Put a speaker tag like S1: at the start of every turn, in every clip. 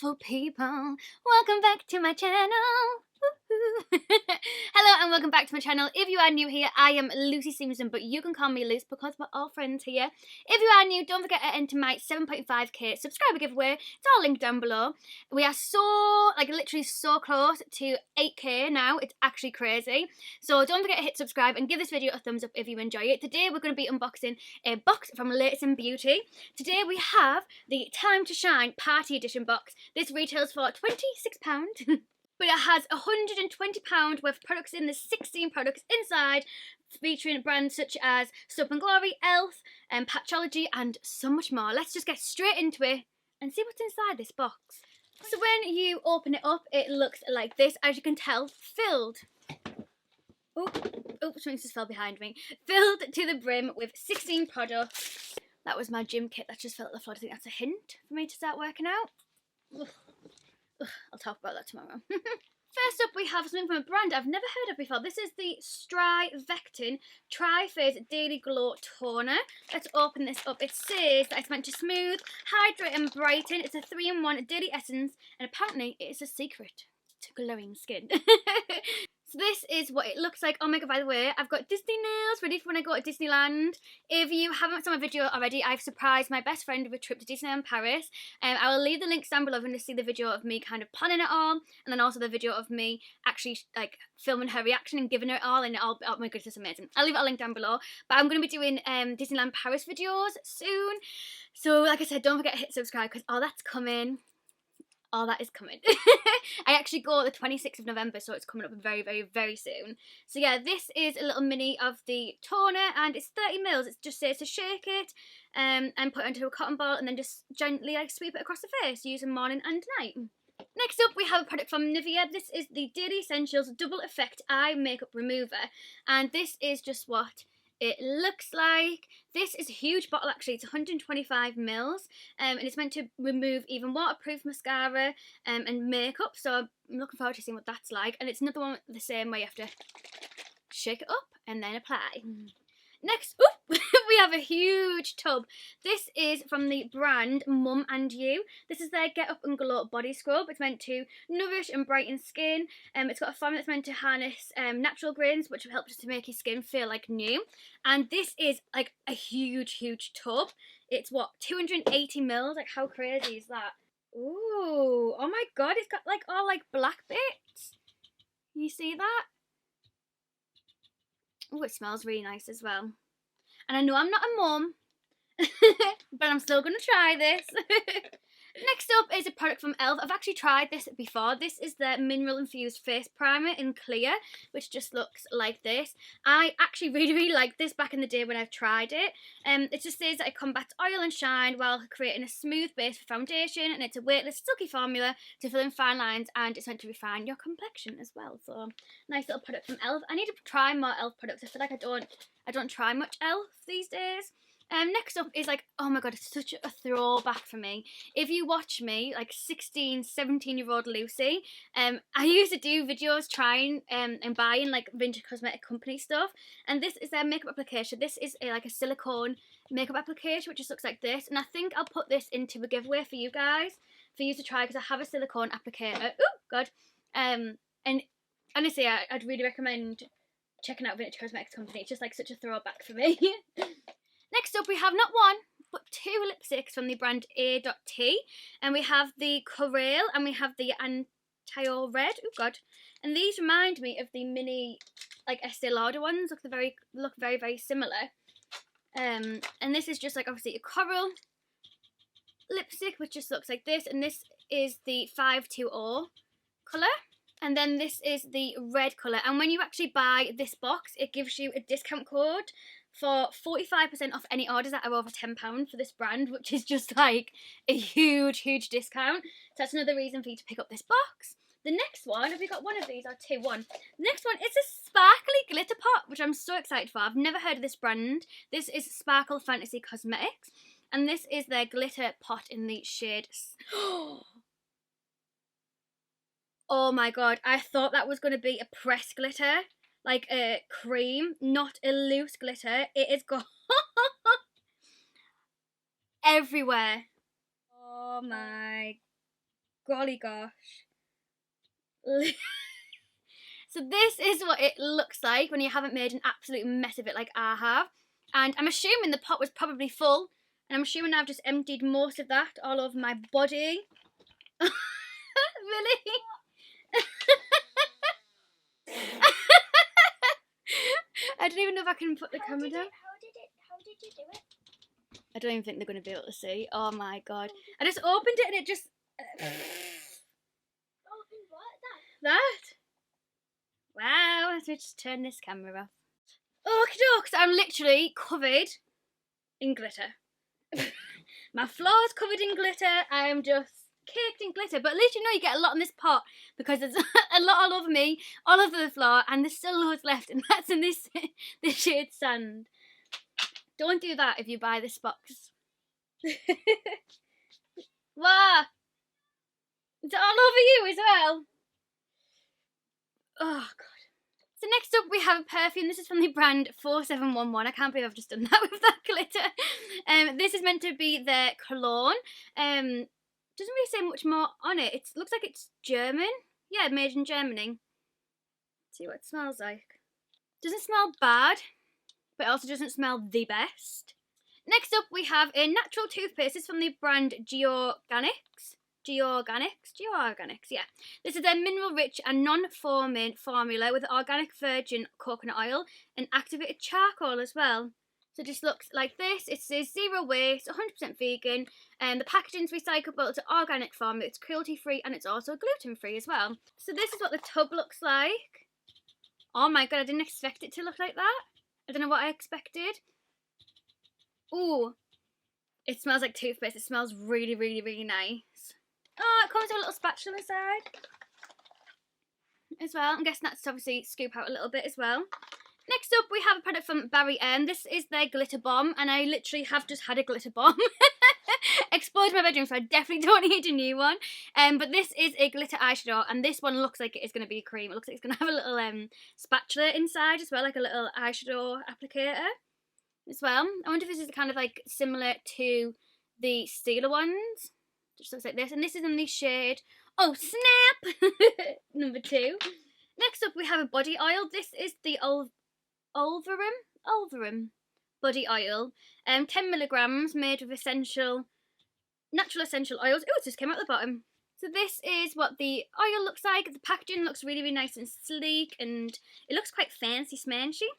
S1: beautiful people, welcome back to my channel. Hello and welcome back to my channel. If you are new here, I am Luce Stephenson, but you can call me Luce because we're all friends here. If you are new, don't forget to enter my 7.5k subscriber giveaway. It's all linked down below. We are so, literally so close to 8k now. It's actually crazy. So don't forget to hit subscribe and give this video a thumbs up if you enjoy it. Today we're going to be unboxing a box from Latest in Beauty. Today we have the Time to Shine Party Edition box. This retails for £26. But it has £120 worth of products in. There's 16 products inside, featuring brands such as Soap and Glory, Elf, Patchology, and so much more. Let's just get straight into it and see what's inside this box. So when you open it up, it looks like this. As you can tell, filled. Oh, something just fell behind me. Filled to the brim with 16 products. That was my gym kit that just fell at the floor. I think that's a hint for me to start working out. Ugh. I'll talk about that tomorrow. First up, we have something from a brand I've never heard of before. This is the Strivectin Tri-Phase Daily Glow Toner. Let's open this up. It says that it's meant to smooth, hydrate and brighten. It's a 3-in-1 daily essence, and apparently it is a secret to glowing skin. So this is what it looks like. Oh my god, by the way, I've got Disney nails ready for when I go to Disneyland. If you haven't seen my video already, I've surprised my best friend with a trip to Disneyland Paris. I will leave the links down below if you want to see the video of me kind of planning it all, and then also the video of me actually filming her reaction and giving her it all, and oh my goodness, it's amazing. I'll leave it a link down below. But I'm going to be doing Disneyland Paris videos soon. So like I said, don't forget to hit subscribe because all that's coming. All that is coming. I actually go the 26th of November, so it's coming up very, very, very soon. So yeah, this is a little mini of the toner, and it's 30 mils. It just says to shake it and put it into a cotton ball, and then just gently sweep it across the face, using morning and night. Next up, we have a product from Nivea. This is the Daily Essentials Double Effect Eye Makeup Remover, and this is just what it looks like. This is a huge bottle actually. It's 125 mils, and it's meant to remove even waterproof mascara and makeup, so I'm looking forward to seeing what that's like. And it's another one the same way, you have to shake it up and then apply. Next up, we have a huge tub. This is from the brand Mum and You. This is their Get Up and Glow body scrub. It's meant to nourish and brighten skin. It's got a formula that's meant to harness natural grains, which will help just to make your skin feel like new. And this is like a huge, huge tub. It's what, 280 mils? Like, how crazy is that? Ooh, oh my god, it's got all black bits. You see that? Oh, it smells really nice as well. And I know I'm not a mum, but I'm still going to try this. Next up is a product from Elf. I've actually tried this before. This is their Mineral Infused Face Primer in clear, which just looks like this. I actually really, really liked this back in the day when I've tried it. It just says that it combats oil and shine while creating a smooth base for foundation, and it's a weightless, silky formula to fill in fine lines, and it's meant to refine your complexion as well. So, nice little product from Elf. I need to try more Elf products. I feel like I don't try much Elf these days. Next up is oh my god, it's such a throwback for me. If you watch me, 16, 17-year-old Lucy, I used to do videos trying and buying vintage cosmetic company stuff, and this is their makeup application. This is a silicone makeup application, which just looks like this, and I think I'll put this into a giveaway for you guys, for you to try, because I have a silicone applicator. Oh god. And honestly, I'd really recommend checking out Vintage Cosmetics Company. It's just such a throwback for me. Next up, we have not one, but 2 lipsticks from the brand A.T. And we have the Corail and we have the Antio Red. Oh god. And these remind me of the mini, Estee Lauder ones. Look very, very similar. And this is just obviously a coral lipstick, which just looks like this. And this is the 520 colour. And then this is the red colour. And when you actually buy this box, it gives you a discount code for 45% off any orders that are over £10 for this brand, which is just a huge, huge discount. So that's another reason for you to pick up this box. The next one, have we got one of these or two? One. The next one is a sparkly glitter pot, which I'm so excited for. I've never heard of this brand. This is Sparkle Fantasy Cosmetics, and this is their glitter pot in the shade. Oh my god, I thought that was going to be a pressed glitter. A cream, not a loose glitter. It is got everywhere. Oh my golly gosh. So this is what it looks like when you haven't made an absolute mess of it like I have. And I'm assuming the pot was probably full. And I'm assuming I've just emptied most of that all over my body. Really? I don't even know if I can put the camera down.
S2: How did you do it?
S1: I don't even think they're going to be able to see. Oh my god. I just opened it and it just...
S2: Opened what?
S1: That? Wow, let me just turn this camera off. Okie dokes, I'm literally covered in glitter. My floor's covered in glitter. I am just caked in glitter. But at least you know you get a lot in this pot because there's a lot all over me, all over the floor, and there's still loads left, and that's in this shade Sand. Don't do that if you buy this box. Wow! It's all over you as well. Oh god. So next up we have a perfume. This is from the brand 4711. I can't believe I've just done that with that glitter. This is meant to be their cologne. Doesn't really say much more on it. It looks like it's German. Yeah, made in Germany. Let's see what it smells like. Doesn't smell bad, but it also doesn't smell the best. Next up we have a natural toothpaste. This is from the brand Georganics, yeah. This is their mineral-rich and non-foaming formula with organic virgin coconut oil and activated charcoal as well. So it just looks like this. It says 0 waste, 100% vegan, and the packaging's recyclable. It's an organic formula. It's cruelty-free and it's also gluten-free as well. So this is what the tub looks like. Oh my god, I didn't expect it to look like that. I don't know what I expected. Ooh, it smells like toothpaste. It smells really, really, really nice. Oh, it comes with a little spatula inside as well. I'm guessing that's to obviously scoop out a little bit as well. Next up, we have a product from Barry M. This is their glitter bomb, and I literally have just had a glitter bomb. Exploded my bedroom, so I definitely don't need a new one. But this is a glitter eyeshadow, and this one looks like it is going to be cream. It looks like it's going to have a little spatula inside as well, like a little eyeshadow applicator as well. I wonder if this is kind of like similar to the Steeler ones. Just looks like this, and this is in the shade, oh snap, number 2. Next up we have a body oil. This is the Ulverum body oil, 10 milligrams, made with natural essential oils. Oh, it just came out the bottom. So this is what the oil looks like. The packaging looks really, really nice and sleek, and it looks quite fancy smanchy.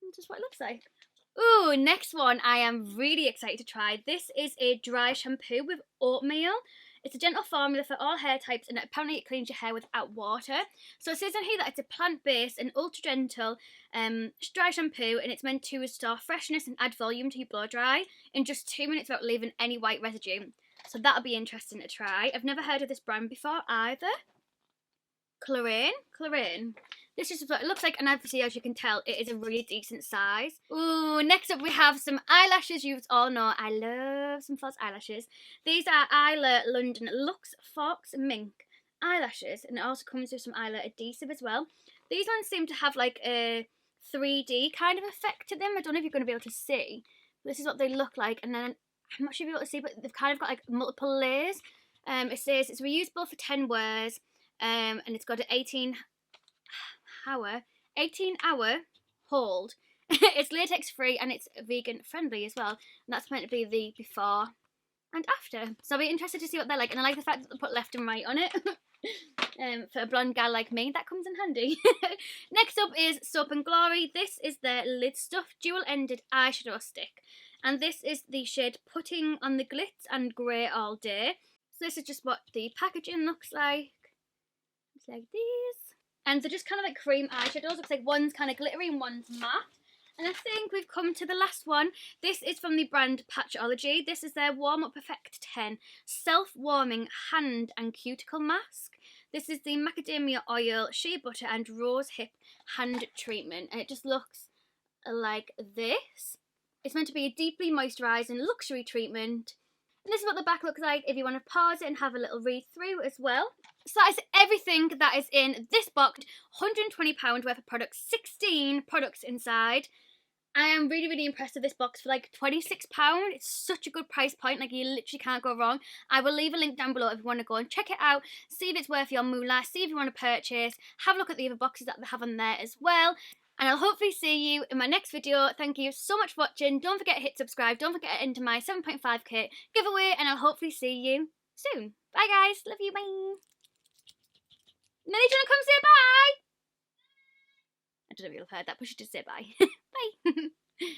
S1: That's just what it looks like. Ooh, next one I am really excited to try. This is a dry shampoo with oatmeal. It's a gentle formula for all hair types, and apparently it cleans your hair without water. So it says in here that it's a plant-based and ultra-gentle dry shampoo, and it's meant to restore freshness and add volume to your blow dry in just 2 minutes without leaving any white residue. So that'll be interesting to try. I've never heard of this brand before either. Clarine. This is what it looks like, and obviously, as you can tell, it is a really decent size. Ooh, next up we have some eyelashes. You all know I love some false eyelashes. These are Isla London Luxe Fox Mink eyelashes, and it also comes with some eyeliner adhesive as well. These ones seem to have like a 3D kind of effect to them. I don't know if you're going to be able to see. This is what they look like, and then I'm not sure if you'll be able to see, but they've kind of got like multiple layers. It says it's reusable for 10 wears, and it's got an 18 hour hold. It's latex free and it's vegan friendly as well, and that's meant to be the before and after. So I'll be interested to see what they're like, and I like the fact that they put left and right on it. For a blonde gal like me, that comes in handy. Next up is Soap and Glory. This is their Lid Stuff dual-ended eyeshadow stick, and this is the shade Putting on the Glitz and Grey All Day. So this is just what the packaging looks like. It's like these. And they're just kind of like cream eyeshadows. Looks like one's kind of glittery and one's matte. And I think we've come to the last one. This is from the brand Patchology. This is their Warm Up Effect 10 Self-Warming Hand and Cuticle Mask. This is the macadamia oil, shea butter and rose hip hand treatment. And it just looks like this. It's meant to be a deeply moisturising luxury treatment. And this is what the back looks like if you want to pause it and have a little read through as well. So that is everything that is in this box. £120 worth of products, 16 products inside. I am really, really impressed with this box for like £26. It's such a good price point. Like, you literally can't go wrong. I will leave a link down below if you want to go and check it out. See if it's worth your moolah. See if you want to purchase. Have a look at the other boxes that they have on there as well. And I'll hopefully see you in my next video. Thank you so much for watching. Don't forget to hit subscribe. Don't forget to enter my 7.5k giveaway. And I'll hopefully see you soon. Bye, guys. Love you. Bye. Millie, do you want to come say bye? I don't know if you'll have heard that, but she did say bye. Bye.